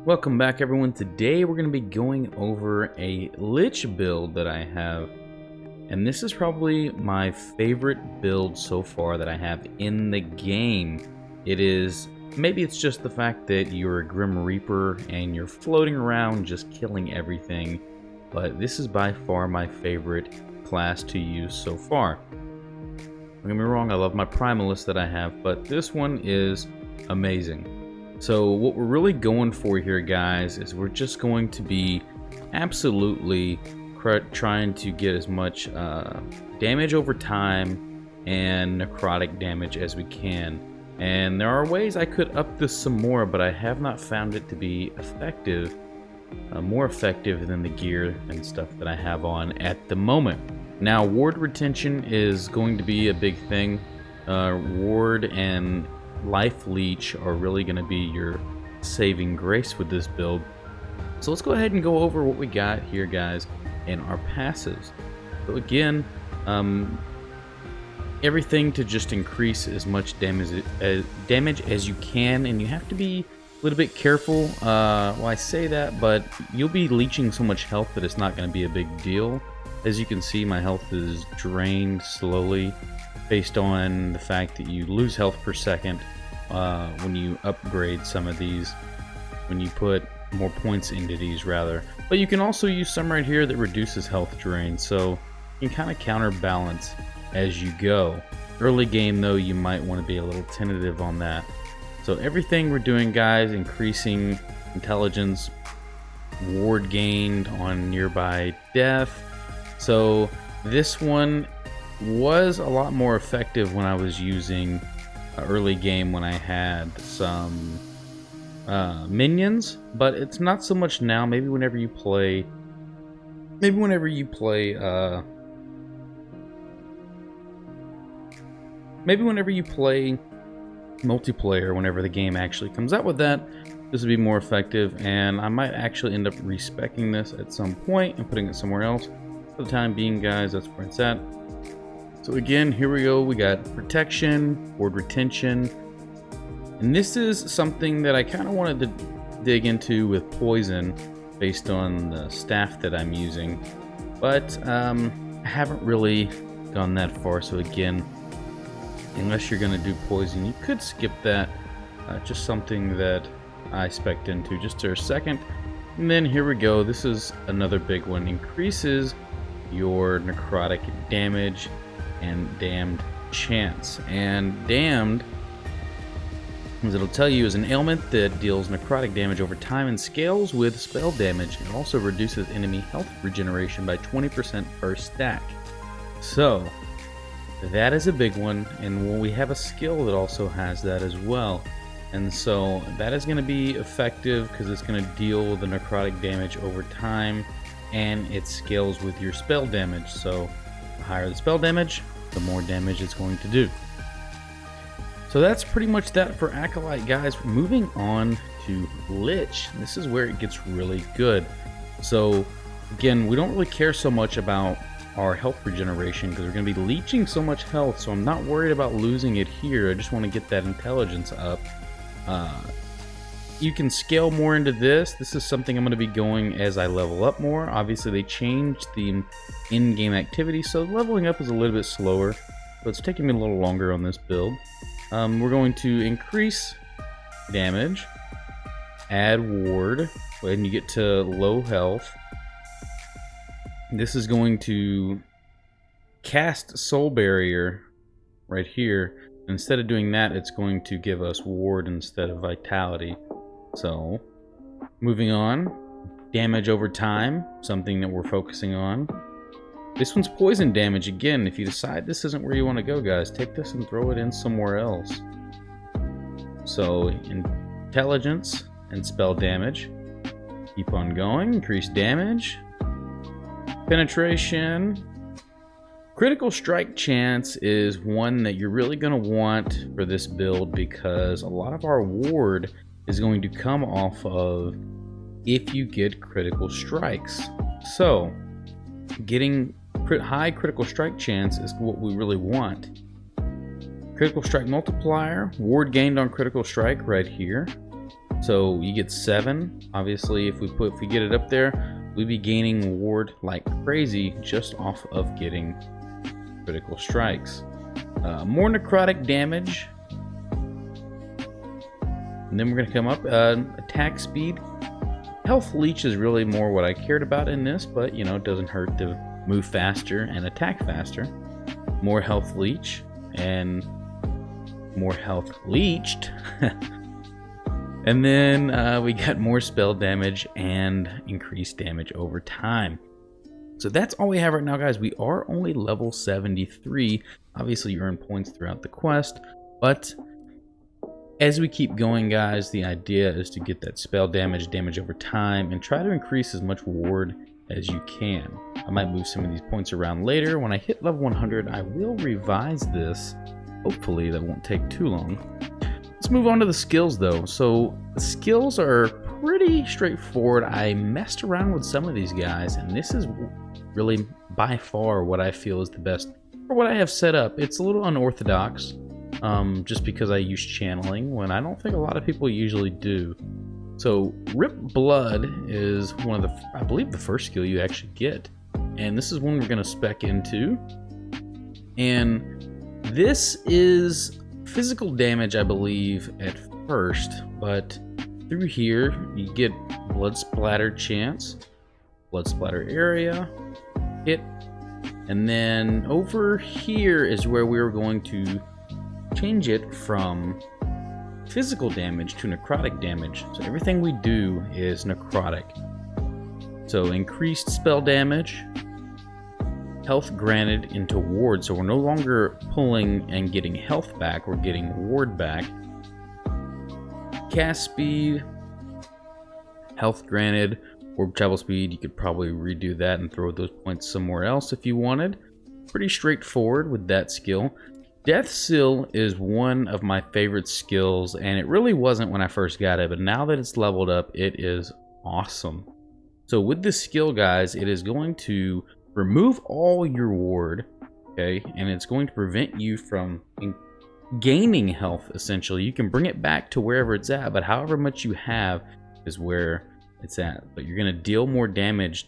Welcome back, everyone. Today we're going to be going over a Lich build that I have, and this is probably my favorite build so far that I have in the game. Maybe it's just the fact that you're a Grim Reaper and you're floating around just killing everything, but this is by far my favorite class to use so far. Don't get me wrong, I love my Primalist that I have, but this one is amazing. So what we're really going for here, guys, is we're just going to be absolutely trying to get as much damage over time and necrotic damage as we can. And there are ways I could up this some more, but I have not found it to be effective, more effective than the gear and stuff that I have on at the moment. Now, ward retention is going to be a big thing. Ward and Life Leech are really going to be your saving grace with this build. So let's go ahead and go over what we got here, guys, in our passives. So again, everything to just increase as much damage as you can, and you have to be a little bit careful. Well, I say that, but you'll be leeching so much health that it's not going to be a big deal. As you can see, my health is drained slowly, based on the fact that you lose health per second when you upgrade some of these, when you put more points into these rather. But you can also use some right here that reduces health drain, so you can kind of counterbalance as you go. Early game though, you might want to be a little tentative on that. So everything we're doing, guys, increasing intelligence, ward gained on nearby death. So this one was a lot more effective when I was using early game when I had some minions, but it's not so much now. Maybe whenever you play multiplayer, whenever the game actually comes out with that, this would be more effective, and I might actually end up respecing this at some point and putting it somewhere else. For the time being, guys, that's where it's at. So again, here we go. We got protection, ward retention, and this is something that I kind of wanted to dig into with poison based on the staff that I'm using, but I haven't really gone that far. So again, unless you're going to do poison, you could skip that. Just something that I spec'd into just for a second. And then here we go. This is another big one. Increases your necrotic damage and damned chance. And damned, as it'll tell you, is an ailment that deals necrotic damage over time and scales with spell damage. It also reduces enemy health regeneration by 20% per stack. So that is a big one, and we have a skill that also has that as well. And so that is going to be effective because it's going to deal the necrotic damage over time, and it scales with your spell damage. So the higher the spell damage, the more damage it's going to do. So that's pretty much that for Acolyte, guys. Moving on to Lich. This is where it gets really good. So again, we don't really care so much about our health regeneration because we're going to be leeching so much health, so I'm not worried about losing it here. I just want to get that intelligence up. You can scale more into this. This is something I'm going to be going as I level up more. Obviously, they changed the in-game activity, so leveling up is a little bit slower, but it's taking me a little longer on this build. We're going to increase damage, add ward, when you get to low health. This is going to cast Soul Barrier right here. Instead of doing that, it's going to give us ward instead of vitality. So, moving on, damage over time, something that we're focusing on. This one's poison damage. Again, if you decide this isn't where you want to go, guys, take this and throw it in somewhere else. So, intelligence and spell damage. Keep on going, increase damage. Penetration. Critical strike chance is one that you're really going to want for this build because a lot of our ward is going to come off of if you get critical strikes. So getting high critical strike chance is what we really want. Critical strike multiplier, ward gained on critical strike right here. So you get 7. Obviously, if we get it up there, we'd be gaining ward like crazy just off of getting critical strikes. More necrotic damage. And then we're going to come up, attack speed. Health leech is really more what I cared about in this, but you know, it doesn't hurt to move faster and attack faster. More health leech and more health leached. And then we got more spell damage and increased damage over time. So that's all we have right now, guys. We are only level 73. Obviously, you earn points throughout the quest, but as we keep going, guys, the idea is to get that spell damage over time and try to increase as much ward as you can. I might move some of these points around later. When I hit level 100, I will revise this. Hopefully, that won't take too long. Let's move on to the skills, though. So the skills are pretty straightforward. I messed around with some of these guys, and this is really by far what I feel is the best for what I have set up. It's a little unorthodox, just because I use channeling when I don't think a lot of people usually do. So Rip Blood is one of the, I believe, the first skill you actually get, and this is one we're going to spec into. And this is physical damage, I believe, at first, but through here you get blood splatter chance, blood splatter area, hit, and then over here is where we're going to change it from physical damage to necrotic damage. So everything we do is necrotic. So increased spell damage, health granted into ward, so we're no longer pulling and getting health back, we're getting ward back. Cast speed, health granted, orb travel speed. You could probably redo that and throw those points somewhere else if you wanted. Pretty straightforward with that skill. Death Seal is one of my favorite skills, and it really wasn't when I first got it, but now that it's leveled up, it is awesome. So with this skill, guys, it is going to remove all your ward, okay, and it's going to prevent you from gaining health, essentially. You can bring it back to wherever it's at, but however much you have is where it's at. But you're going to deal more damage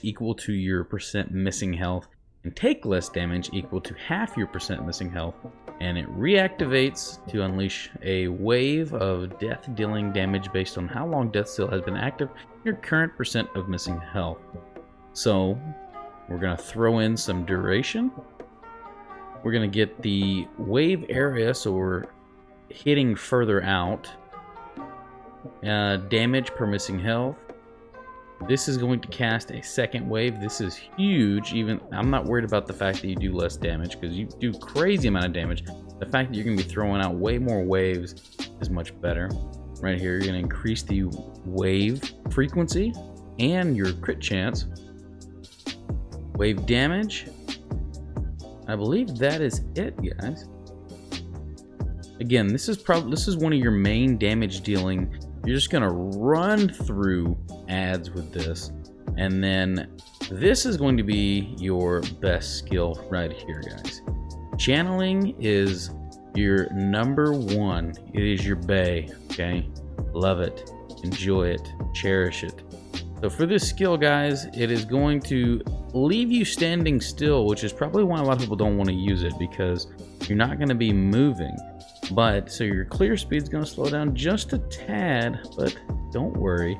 equal to your percent missing health, and take less damage equal to half your percent missing health, and it reactivates to unleash a wave of death dealing damage based on how long Death Seal has been active and your current percent of missing health. So we're going to throw in some duration. We're going to get the wave area, so we're hitting further out. Damage per missing health. This is going to cast a second wave. This is huge. Even I'm not worried about the fact that you do less damage, because you do crazy amount of damage. The fact that you're going to be throwing out way more waves is much better. Right here, you're going to increase the wave frequency and your crit chance. Wave damage. I believe that is it, guys. Again, this is one of your main damage dealing. You're just gonna run through ads with this, and then this is going to be your best skill right here, guys. Channeling is your number one. It is your bae. Okay, love it, enjoy it, cherish it. So for this skill, guys, it is going to leave you standing still, which is probably why a lot of people don't want to use it, because you're not going to be moving. But so your clear speed is going to slow down just a tad, but don't worry,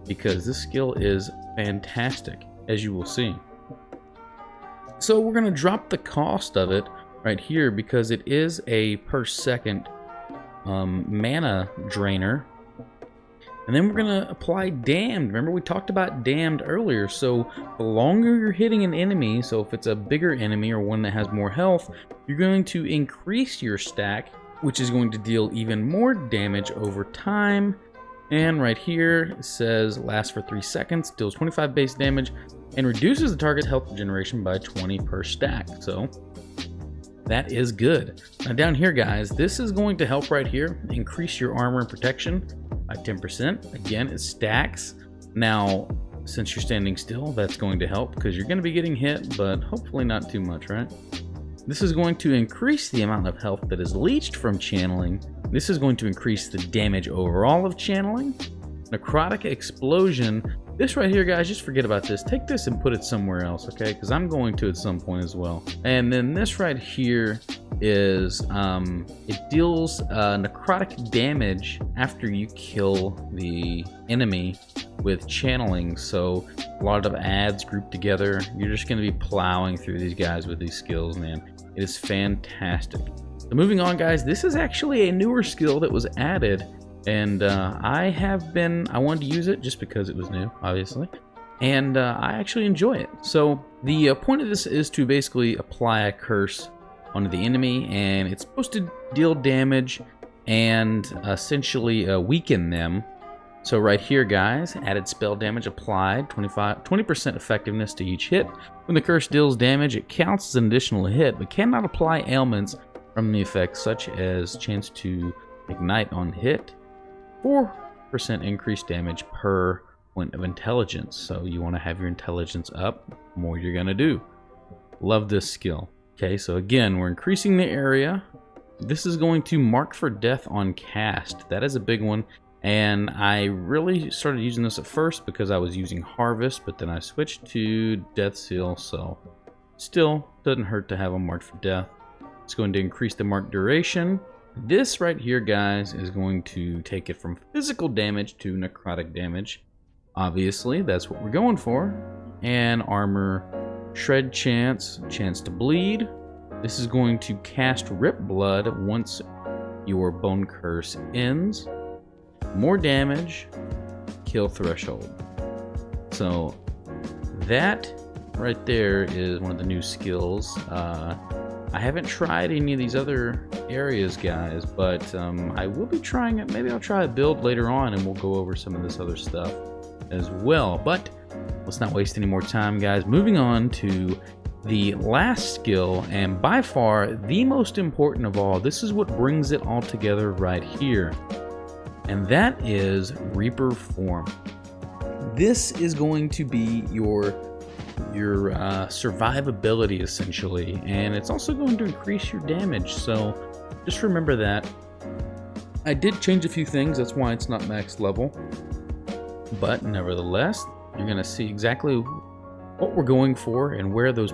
because this skill is fantastic, as you will see. So we're going to drop the cost of it right here, because it is a per second mana drainer. And then we're going to apply Damned. Remember, we talked about Damned earlier. So the longer you're hitting an enemy, so if it's a bigger enemy or one that has more health, you're going to increase your stack, which is going to deal even more damage over time. And right here it says lasts for 3 seconds, deals 25 base damage, and reduces the target's health regeneration by 20 per stack. So that is good. Now down here, guys, this is going to help right here increase your armor and protection by 10%. Again, it stacks. Now, since you're standing still, that's going to help, because you're going to be getting hit, but hopefully not too much, right? This is going to increase the amount of health that is leached from channeling. This is going to increase the damage overall of channeling. Necrotic explosion. This right here, guys, just forget about this. Take this and put it somewhere else, okay? Because I'm going to at some point as well. And then this right here is, it deals necrotic damage after you kill the enemy with channeling. So a lot of ads grouped together. You're just going to be plowing through these guys with these skills, man. It is fantastic. So moving on, guys, this is actually a newer skill that was added. And I wanted to use it just because it was new, obviously. And I actually enjoy it. So the point of this is to basically apply a curse onto the enemy, and it's supposed to deal damage and essentially weaken them. So right here, guys, added spell damage applied, 20% effectiveness to each hit. When the curse deals damage, it counts as an additional hit, but cannot apply ailments from the effect, such as chance to ignite on hit. 4% increased damage per point of intelligence. So you want to have your intelligence up, the more you're going to do. Love this skill. Okay, so again, we're increasing the area. This is going to mark for death on cast. That is a big one. And I really started using this at first because I was using Harvest, but then I switched to Death Seal, so still doesn't hurt to have a mark for death. It's going to increase the mark duration. This right here, guys, is going to take it from physical damage to necrotic damage. Obviously, that's what we're going for. And armor shred chance to bleed. This is going to cast Rip Blood once your bone curse ends. More damage, kill threshold. So that right there is one of the new skills. I haven't tried any of these other areas, guys, but I will be trying it. Maybe I'll try a build later on and we'll go over some of this other stuff as well. But let's not waste any more time, guys. Moving on to the last skill, and by far the most important of all. This is what brings it all together right here. And that is Reaper Form. This is going to be your survivability, essentially, and it's also going to increase your damage, so just remember that. I did change a few things, that's why it's not max level, but nevertheless, you're going to see exactly what we're going for and where those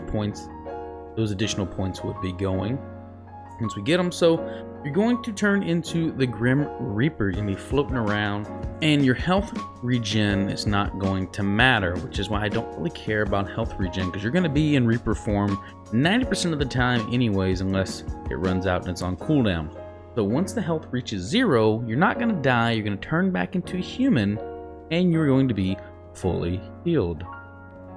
additional points would be going once we get them. So you're going to turn into the Grim Reaper. You're going to be floating around, and your health regen is not going to matter, which is why I don't really care about health regen, because you're going to be in Reaper form 90% of the time anyways, unless it runs out and it's on cooldown. So once the health reaches 0, you're not going to die, you're going to turn back into a human, and you're going to be fully healed.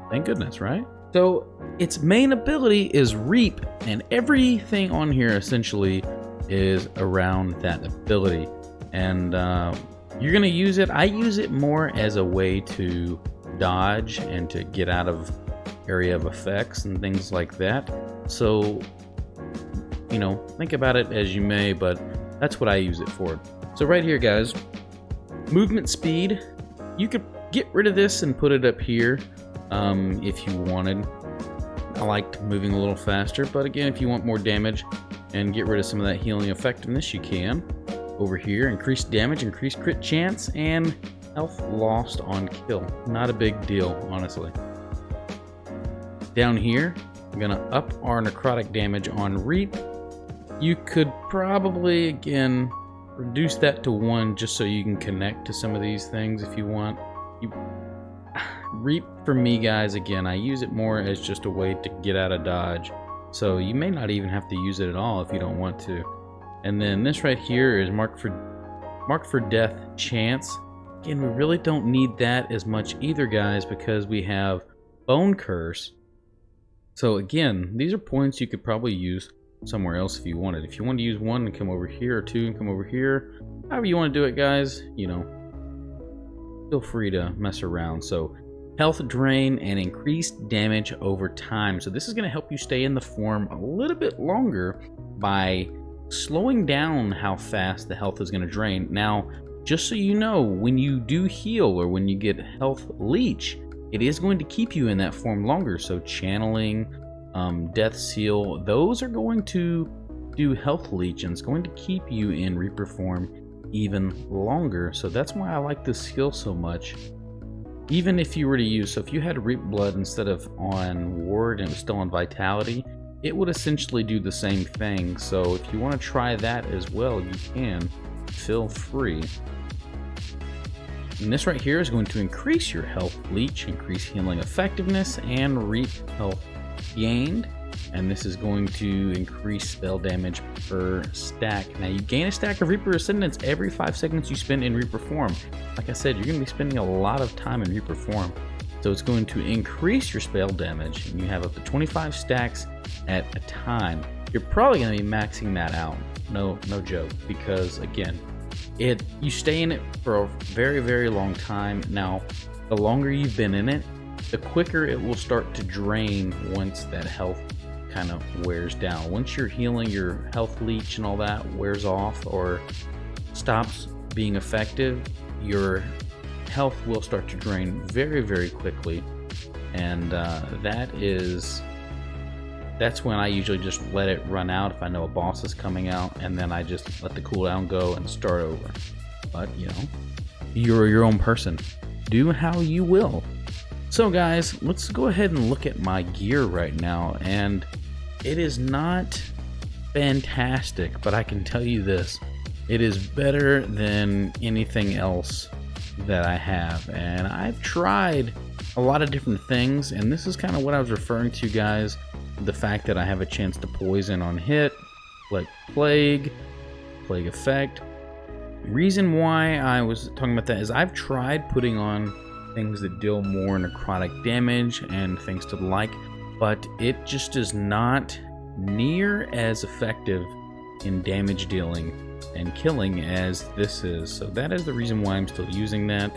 Thank goodness, right? So its main ability is Reap, and everything on here essentially is around that ability. And you're going to use it. I use it more as a way to dodge and to get out of area of effects and things like that. So, you know, think about it as you may, but that's what I use it for. So right here, guys, movement speed. You could get rid of this and put it up here if you wanted. I liked moving a little faster, but again, if you want more damage and get rid of some of that healing effectiveness, you can. Over here, increased damage, increased crit chance, and health lost on kill. Not a big deal, honestly. Down here, I'm gonna up our necrotic damage on Reap. You could probably, again, reduce that to 1 just so you can connect to some of these things if you want. Reap, for me, guys, again, I use it more as just a way to get out of dodge. So you may not even have to use it at all if you don't want to. And then this right here is mark for death chance. Again, we really don't need that as much either, guys, because we have bone curse. So again, these are points you could probably use somewhere else if you wanted. If you want to use 1 and come over here, or 2 and come over here, however you want to do it, guys, you know, feel free to mess around. So health drain and increased damage over time. So this is going to help you stay in the form a little bit longer by slowing down how fast the health is going to drain. Now, just so you know, when you do heal or when you get health leech, it is going to keep you in that form longer. So channeling Death Seal, those are going to do health leech, and it's going to keep you in Reaper form even longer. So that's why I like this skill so much. Even if you were to use, so if you had Reap Blood instead of on Ward and it was still on Vitality, it would essentially do the same thing. So if you want to try that as well, you can. Feel free. And this right here is going to increase your health leech, increase healing effectiveness, and reap health gained. And this is going to increase spell damage per stack. Now you gain a stack of Reaper Ascendance every 5 seconds you spend in Reaper form. Like I said, you're going to be spending a lot of time in Reaper form. So it's going to increase your spell damage, and you have up to 25 stacks at a time. You're probably going to be maxing that out. No joke, because again, you stay in it for a very, very long time. Now, the longer you've been in it, the quicker it will start to drain once that health kind of wears down. Once you're healing, your health leech and all that wears off or stops being effective, your health will start to drain very, very quickly. And that's when I usually just let it run out if I know a boss is coming out, and then I just let the cooldown go and start over. But, you know, you're your own person. Do how you will. So guys, let's go ahead and look at my gear right now, and it is not fantastic, but I can tell you this. It is better than anything else that I have, and I've tried a lot of different things, and this is kind of what I was referring to, guys. The fact that I have a chance to poison on hit, like plague effect. Reason why I was talking about that is I've tried putting on things that deal more necrotic damage and things to the like, but it just is not near as effective in damage dealing and killing as this is. So that is the reason why I'm still using that.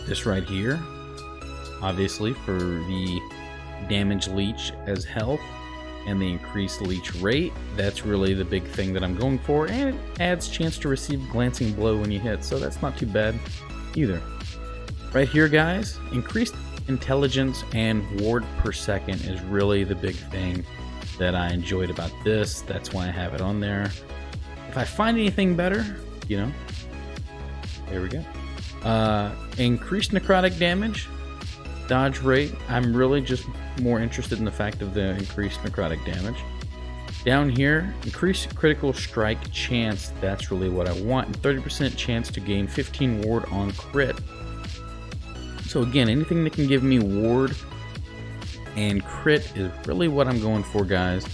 This right here, obviously for the damage leech as health and the increased leech rate, that's really the big thing that I'm going for, and it adds chance to receive glancing blow when you hit, so that's not too bad either. Right here, guys, increased intelligence and ward per second is really the big thing that I enjoyed about this. That's why I have it on there. If I find anything better, you know, there we go. Increased necrotic damage, dodge rate. I'm really just more interested in the fact of the increased necrotic damage. Down here, increased critical strike chance. That's really what I want. And 30% chance to gain 15 ward on crit. So again, anything that can give me ward and crit is really what I'm going for, guys.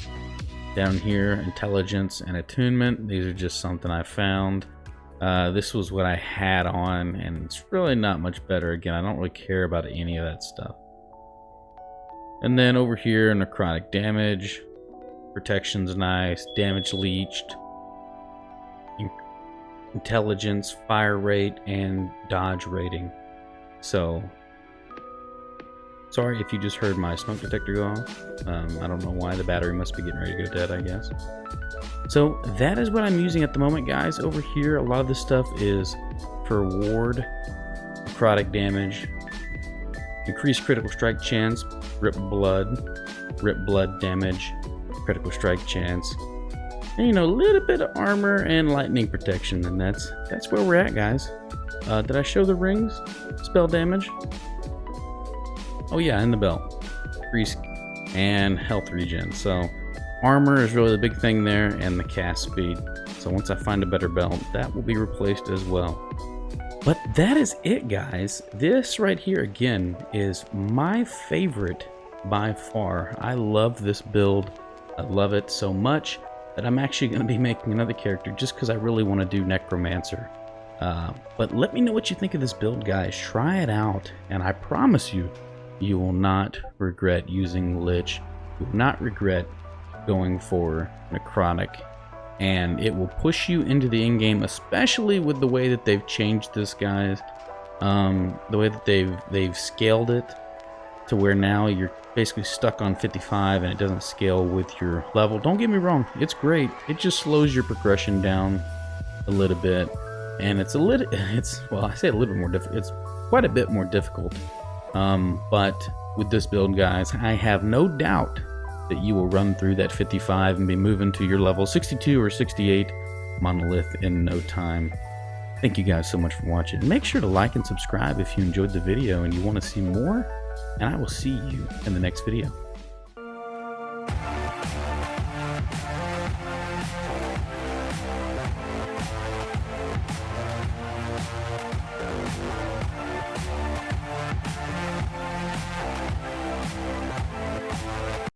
Down here, intelligence and attunement. These are just something I found. This was what I had on, and it's really not much better. Again, I don't really care about any of that stuff. And then over here, necrotic damage. Protection's nice. Damage leached. Intelligence, fire rate, and dodge rating. So, sorry if you just heard my smoke detector go off. I don't know why. The battery must be getting ready to go dead, I guess. So that is what I'm using at the moment, guys. Over here, a lot of this stuff is for ward, necrotic damage, increased critical strike chance, rip blood damage, critical strike chance, and, you know, a little bit of armor and lightning protection, and that's where we're at, guys. Did I show the rings? Spell damage? Oh yeah, and the belt. Increase and health regen. So armor is really the big thing there, and the cast speed. So once I find a better belt, that will be replaced as well. But that is it, guys. This right here, again, is my favorite by far. I love this build. I love it so much that I'm actually going to be making another character just because I really want to do Necromancer. But let me know what you think of this build, guys. Try it out, and I promise you, you will not regret using Lich. You will not regret going for Necrotic, and it will push you into the endgame, especially with the way that they've changed this, guys. The way that they've scaled it to where now you're basically stuck on 55 and it doesn't scale with your level. Don't get me wrong, it's great. It just slows your progression down a little bit, and well, I say a little bit more difficult. It's quite a bit more difficult. But with this build, guys, I have no doubt that you will run through that 55 and be moving to your level 62 or 68 monolith in no time. Thank you guys so much for watching. Make sure to like and subscribe if you enjoyed the video and you want to see more, and I will see you in the next video.